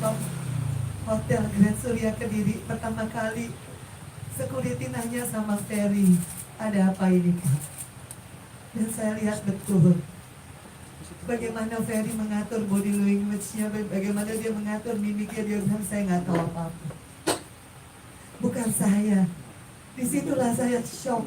satpam Hotel Grand Surya Kediri pertama kali. Security nanya sama Ferry, ada apa ini Pak? Dan saya lihat betul bagaimana Ferry mengatur body language-nya, bagaimana dia mengatur mimiknya. Dia bilang, saya nggak tahu apa-apa. Bukan saya. Disitulah saya shock.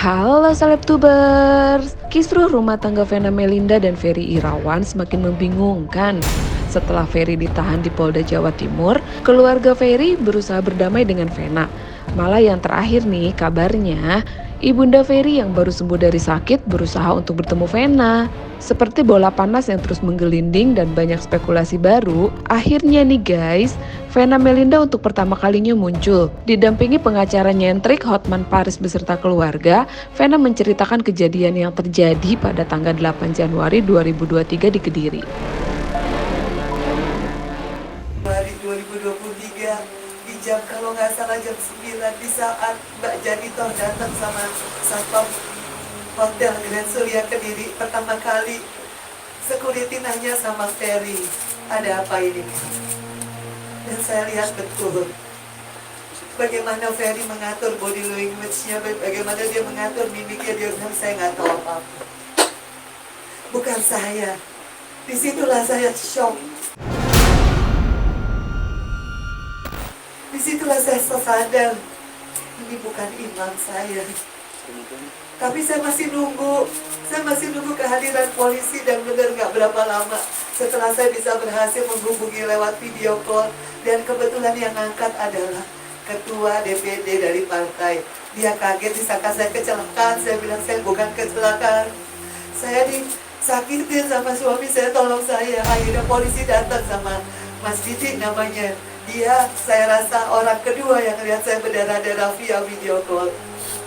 Halo Selebtubers, kisruh rumah tangga Vena Melinda dan Ferry Irawan semakin membingungkan. Setelah Ferry ditahan di Polda Jawa Timur, keluarga Ferry berusaha berdamai dengan Vena. Malah yang terakhir nih kabarnya, ibunda Ferry yang baru sembuh dari sakit berusaha untuk bertemu Vena. Seperti bola panas yang terus menggelinding dan banyak spekulasi baru, akhirnya nih guys, Vena Melinda untuk pertama kalinya muncul. Didampingi pengacara nyentrik Hotman Paris beserta keluarga, Vena menceritakan kejadian yang terjadi pada tanggal 8 Januari 2023 di Kediri. 2023 di jam, kalau nggak salah jam 9, di saat Mbak Janito datang sama satpam Hotel Grand Surya Kediri pertama kali. Security nanya sama Ferry, ada apa ini Pak? Dan saya lihat betul bagaimana Ferry mengatur body language-nya, bagaimana dia mengatur mimiknya. Dia bilang, saya nggak tahu apa-apa. Bukan saya. Disitulah saya shock. Disitulah saya sadar, ini bukan imam saya. Tapi saya masih nunggu kehadiran polisi, dan benar nggak berapa lama setelah saya bisa berhasil menghubungi lewat video call, dan kebetulan yang ngangkat adalah ketua DPD dari partai. Dia kaget, disangka saya kecelakaan. Saya bilang, saya bukan kecelakaan, saya disakitin sama suami saya, tolong saya. Akhirnya polisi datang sama Mas Didi namanya. Dia, saya rasa orang kedua yang lihat saya berdarah-darah via video call.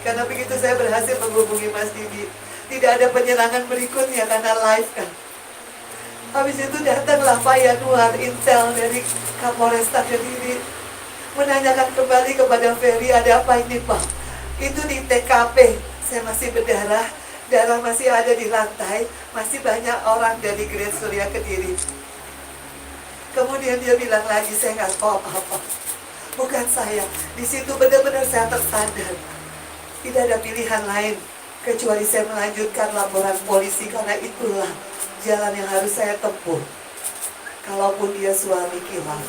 Karena begitu saya berhasil menghubungi Mas Didi, tidak ada penyerangan berikutnya karena live kan. Habis itu datanglah Pak Yanuar, intel dari Kapolresta Kediri, menanyakan kembali kepada Ferry, ada apa ini Pak? Itu di TKP, saya masih berdarah, darah masih ada di lantai, masih banyak orang dari Grand Surya Kediri. Kemudian dia bilang lagi, saya nggak tahu apa-apa. Bukan saya. Di situ benar-benar saya tersadar. Tidak ada pilihan lain kecuali saya melanjutkan laporan polisi, karena itulah jalan yang harus saya tempuh. Kalaupun dia suami kilaf,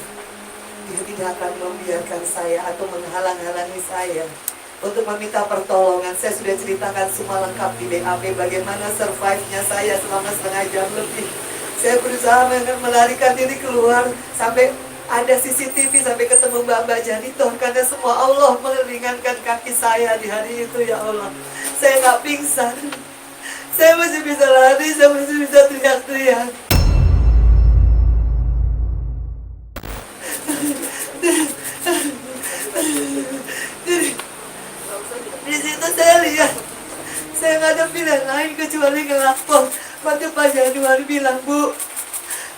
dia tidak akan membiarkan saya atau menghalang-halangi saya untuk meminta pertolongan. Saya sudah ceritakan semua lengkap di BAP bagaimana survive-nya saya selama setengah jam lebih. Saya berusaha melarikan diri keluar sampai ada CCTV, sampai ketemu Mbak Janito, karena semua Allah meringankan kaki saya di hari itu. Ya Allah, saya nggak pingsan, saya masih bisa lari, saya masih bisa teriak-teriak. Jadi di situ saya lihat, saya nggak ada pilihan lain kecuali ngelapor. Waktu Pak Januari bilang, Bu,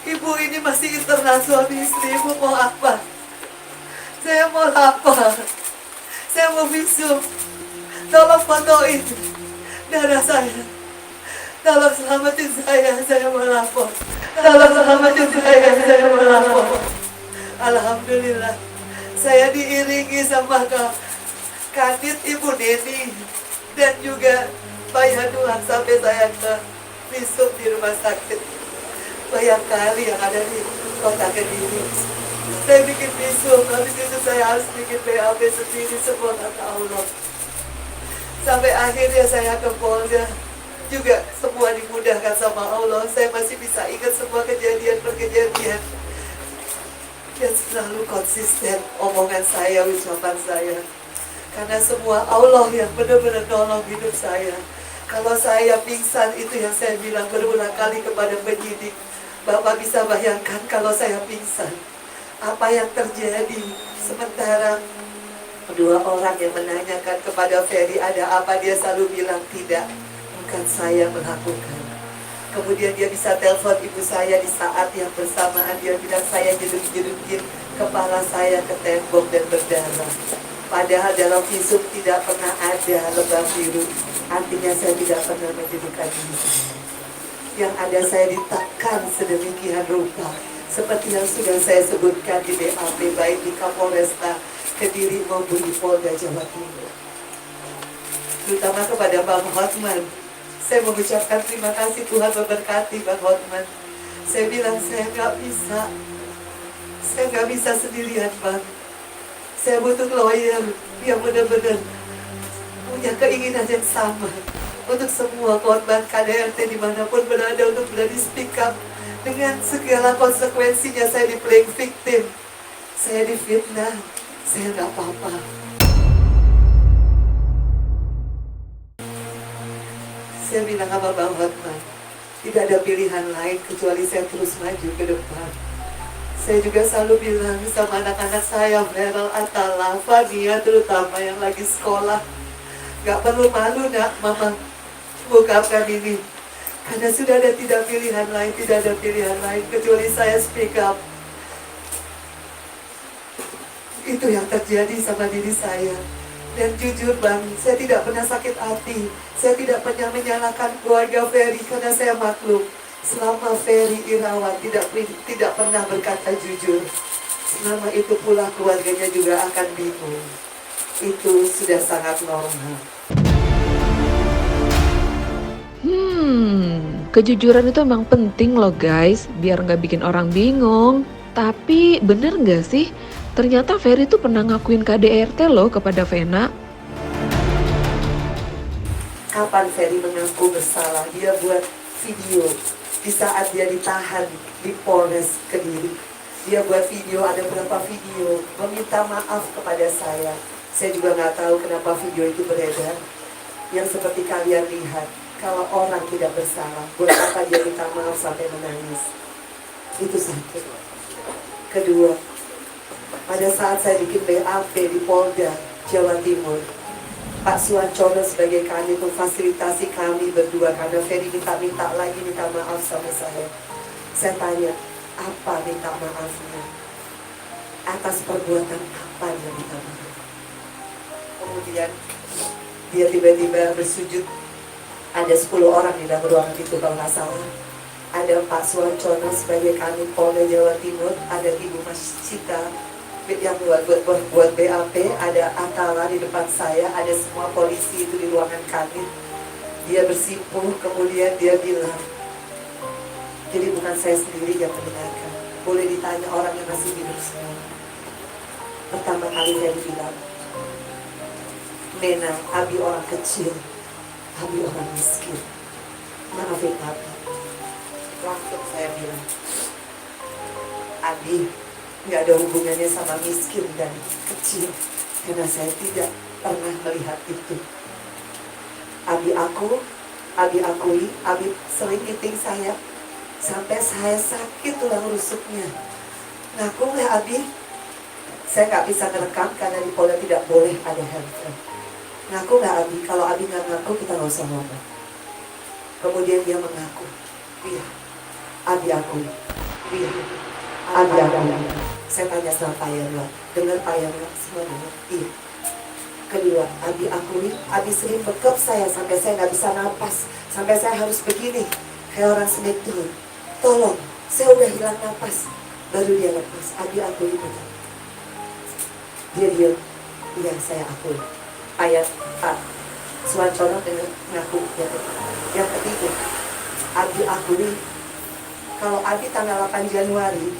Ibu ini masih internal suami istri, Ibu mau apa? Saya mau lapor, saya mau visum, tolong fotoin darah saya, tolong selamatin saya mau lapor, tolong selamatin saya mau lapor. Alhamdulillah, saya diiringi sama Kadit Ibu Neni dan juga Pak Yanuar sampai saya ke visum di rumah sakit. Banyak kali yang ada di kota Kediri. Saya bikin visum, habis itu saya harus bikin BAP sendiri, semua kata Allah. Sampai akhirnya saya ke Polda, juga semua dimudahkan sama Allah. Saya masih bisa ingat semua kejadian per kejadian. Dan selalu konsisten omongan saya, ucapan saya. Karena semua Allah yang benar-benar nolong hidup saya. Kalau saya pingsan, itu yang saya bilang berulang kali kepada penyidik. Bapak bisa bayangkan kalau saya pingsan, apa yang terjadi. Sementara dua orang yang menanyakan kepada Ferry ada apa, dia selalu bilang, tidak, bukan saya melakukan. Kemudian dia bisa telepon ibu saya di saat yang bersamaan. Dia bilang saya jeduk-jedukin kepala saya ke tembok dan berdarah. Padahal dalam visum tidak pernah ada lebam biru. Artinya saya tidak pernah menjedukkan diri saya. Yang ada saya ditekan sedemikian rupa. Seperti yang sudah saya sebutkan di BAP, baik di Kapolresta Kediri maupun di Polda Jawa Timur. Terutama kepada Bang Hotman. Saya mengucapkan terima kasih, Tuhan memberkati Bang Hotman. Saya bilang saya nggak bisa sendirian Bang. Saya butuh lawyer yang benar-benar punya keinginan yang sama untuk semua korban KDRT dimanapun berada untuk berani speak up dengan segala konsekuensinya. Saya di playing victim, saya difitnah, saya nggak apa-apa. Saya bilang sama Bang Hotman, tidak ada pilihan lain kecuali saya terus maju ke depan. Saya juga selalu bilang sama anak-anak saya, Meryl, Atala, Fania terutama yang lagi sekolah, gak perlu malu nak, mama ungkapkan ini. Karena sudah ada tidak ada pilihan lain kecuali saya speak up. Itu yang terjadi sama diri saya. Dan jujur Bang, saya tidak pernah sakit hati. Saya tidak pernah menyalahkan keluarga Ferry karena saya maklum. Selama Ferry Irawan tidak pernah berkata jujur, selama itu pula keluarganya juga akan bingung. Itu sudah sangat normal. Kejujuran itu emang penting loh guys, biar nggak bikin orang bingung. Tapi bener nggak sih, ternyata Ferry tuh pernah ngakuin KDRT loh kepada Vena. Kapan Ferry mengaku bersalah? Dia buat video di saat dia ditahan di Polres Kediri. Dia buat video, ada beberapa video meminta maaf kepada saya. Saya juga nggak tahu kenapa video itu beredar. Yang seperti kalian lihat, kalau orang tidak bersalah, buat apa dia minta maaf sampai menangis? Itu satu. Kedua, pada saat saya bikin BAP di Polda Jawa Timur, Pak Suwancono sebagai kami memfasilitasi kami berdua karena Ferry minta maaf sama saya. Saya tanya, apa minta maafnya? Atas perbuatan apa dia minta maaf? Kemudian dia tiba-tiba bersujud. Ada 10 orang di dalam ruangan itu kalau nggak salah. Ada Pak Suwancono sebagai kami Polda Jawa Timur, ada Ibu Mas Cita yang buat BAP, ada Atala di depan saya, ada semua polisi itu di ruangan kami. Dia bersimpuh, kemudian dia bilang, jadi bukan saya sendiri yang mendengarkan, boleh ditanya orang yang masih hidup semua. Pertama kali saya bilang, Mena, Abi orang kecil, Abi orang miskin, maafin Abi. Langsung saya bilang, Abi nggak ada hubungannya sama miskin dan kecil, karena saya tidak pernah melihat itu. Abi akui, Abi sering meeting saya sampai saya sakit tulang rusuknya. Ngaku nggak Abi? Saya nggak bisa merekam karena di Polda tidak boleh ada handphone. Ngaku nggak Abi? Kalau Abi nggak ngaku kita nggak usah ngomong. Kemudian dia mengaku, iya, Abi akui, iya. Ada. Saya tanya sama Pak Yarla, dengar Pak Yarla, semua dengar? Iya. Kedua, Abi akui, Abi sering bekap saya sampai saya nggak bisa napas, sampai saya harus begini, kayak orang sedang turun. Tolong, saya udah hilang napas. Baru dia lepas, Abi akui betul. Dia diam, iya saya akui. Pak Suwancono dengan ngaku. Yang ketiga, Abi akui, kalau Abi tanggal 8 Januari,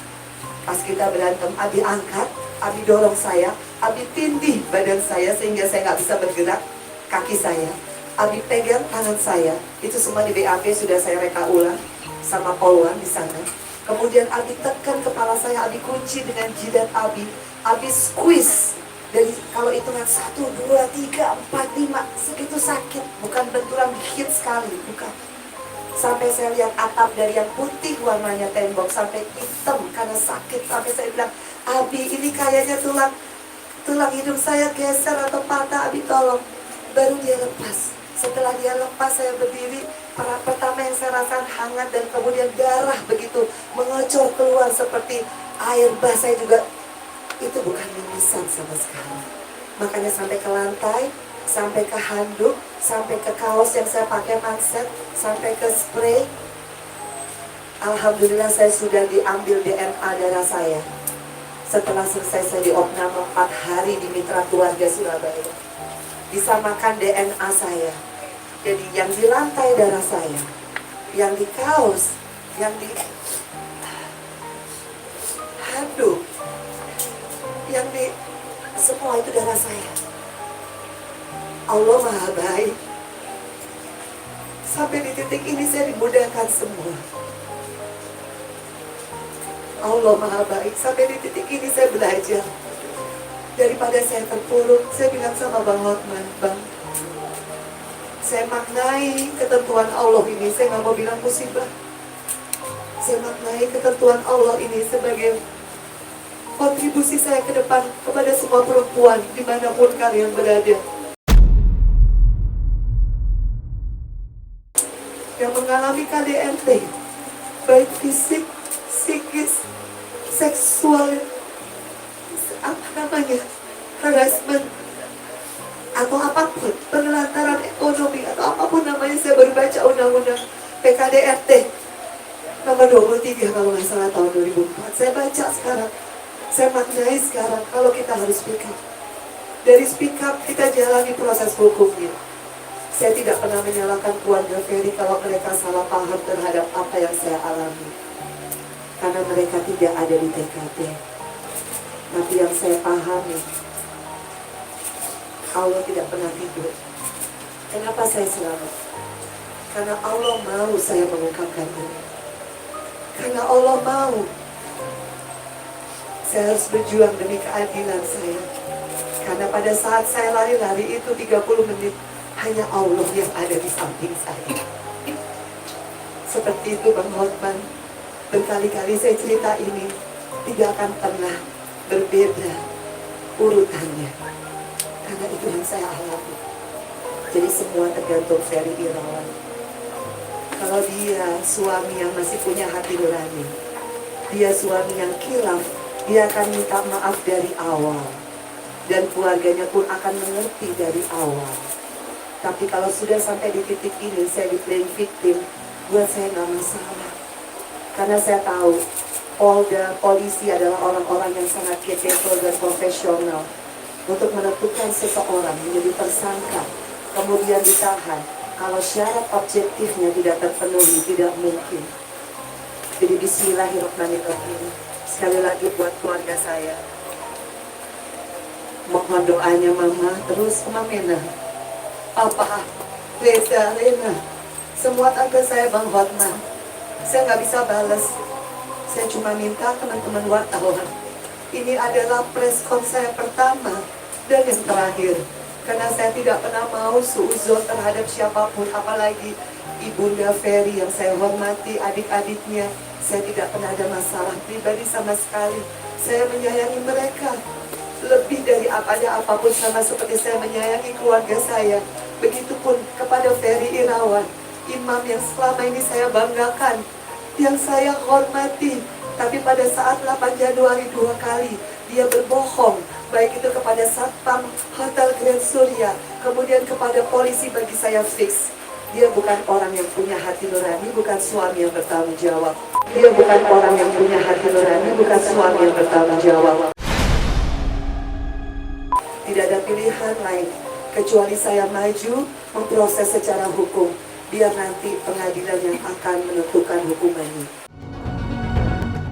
pas kita berantem, Abi angkat, Abi dorong saya, Abi tindih badan saya sehingga saya nggak bisa bergerak kaki saya. Abi pegang tangan saya, itu semua di BAP sudah saya reka ulang sama Polwan di sana. Kemudian Abi tekan kepala saya, Abi kunci dengan jidat Abi squeeze. Dari kalau hitungan 1, 2, 3, 4, 5, segitu sakit, bukan benturan dikit sekali, bukan. Sampai saya lihat atap dari yang putih warnanya tembok sampai hitam karena sakit. Sampai saya bilang, Abi ini kayaknya tulang hidung saya geser atau patah, Abi tolong. Baru dia lepas. Setelah dia lepas saya berdiri, Pertama yang saya rasakan hangat dan kemudian darah begitu mengocor keluar seperti air bah. Saya juga, itu bukan mimisan sama sekali. Makanya sampai ke lantai, sampai ke handuk, sampai ke kaos yang saya pakai manset, sampai ke spray. Alhamdulillah saya sudah diambil DNA darah saya. Setelah selesai saya diopname 4 hari di Mitra Keluarga Surabaya. Disamakan DNA saya. Jadi yang di lantai darah saya, yang di kaos, yang di handuk, yang di semua itu darah saya. Allah Maha Baik. Sampai di titik ini saya dimudahkan semua. Allah Maha Baik. Sampai di titik ini saya belajar. Daripada saya terpuruk, saya bilang sama Bang Hotman, Bang, saya maknai ketentuan Allah ini. Saya nggak mau bilang musibah. Saya maknai ketentuan Allah ini sebagai kontribusi saya ke depan kepada semua perempuan dimanapun kalian berada. Yang mengalami KDRT, baik fisik, psikis, seksual, apa namanya, harassment, atau apapun, penelantaran ekonomi, atau apapun namanya. Saya baru baca undang-undang PKDRT nomor 23 kalau nggak salah tahun 2004. Saya baca sekarang, saya maknai sekarang kalau kita harus speak up. Dari speak up kita jalani proses hukumnya. Saya tidak pernah menyalahkan keluarga Ferry kalau mereka salah paham terhadap apa yang saya alami, karena mereka tidak ada di TKP. Tapi yang saya pahami, Allah tidak pernah tidur. Kenapa saya selamat? Karena Allah mau saya mengungkapkan ini. Karena Allah mau saya harus berjuang demi keadilan saya. Karena pada saat saya lari-lari itu 30 menit, hanya Allah yang ada di samping saya. Seperti itu Bang Hotman. Berkali-kali saya cerita ini, tidak akan pernah berbeda urutannya. Karena itu yang saya alami. Jadi semua tergantung Ferry Irawan. Kalau dia suami yang masih punya hati nurani, dia suami yang khilaf, dia akan minta maaf dari awal. Dan keluarganya pun akan mengerti dari awal. Tapi kalau sudah sampai di titik ini, saya di playing victim, buat saya nggak masalah. Karena saya tahu, Polda, polisi adalah orang-orang yang sangat capable dan profesional untuk menentukan seseorang menjadi tersangka, kemudian ditahan. Kalau syarat objektifnya tidak terpenuhi, tidak mungkin. Jadi bismillahirrahmanirrahim. Sekali lagi buat keluarga saya, mohon doanya Mama, terus Mama Mena, Papa, Reza, Rena, semua tangga saya Bang Hotman. Saya nggak bisa balas. Saya cuma minta teman-teman wartawan, ini adalah preskon saya pertama dan yang terakhir. Karena saya tidak pernah mau suuzon terhadap siapapun, apalagi Ibunda Ferry yang saya hormati, adik-adiknya. Saya tidak pernah ada masalah pribadi sama sekali. Saya menyayangi mereka lebih dari apapun, sama seperti saya menyayangi keluarga saya. Begitupun kepada Ferry Irawan, imam yang selama ini saya banggakan, yang saya hormati. Tapi pada saat 8 Januari 2 kali dia berbohong, baik itu kepada Satpam Hotel Grand Surya, kemudian kepada polisi, bagi saya fix. Dia bukan orang yang punya hati nurani, bukan suami yang bertanggung jawab. Dia bukan orang yang punya hati nurani, bukan suami yang bertanggung jawab. Tidak ada pilihan lain kecuali saya maju memproses secara hukum, biar nanti pengadilan yang akan menentukan hukumannya.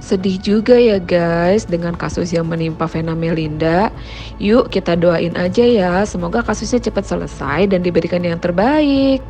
Sedih juga ya guys dengan kasus yang menimpa Vena Melinda. Yuk kita doain aja ya, semoga kasusnya cepat selesai dan diberikan yang terbaik.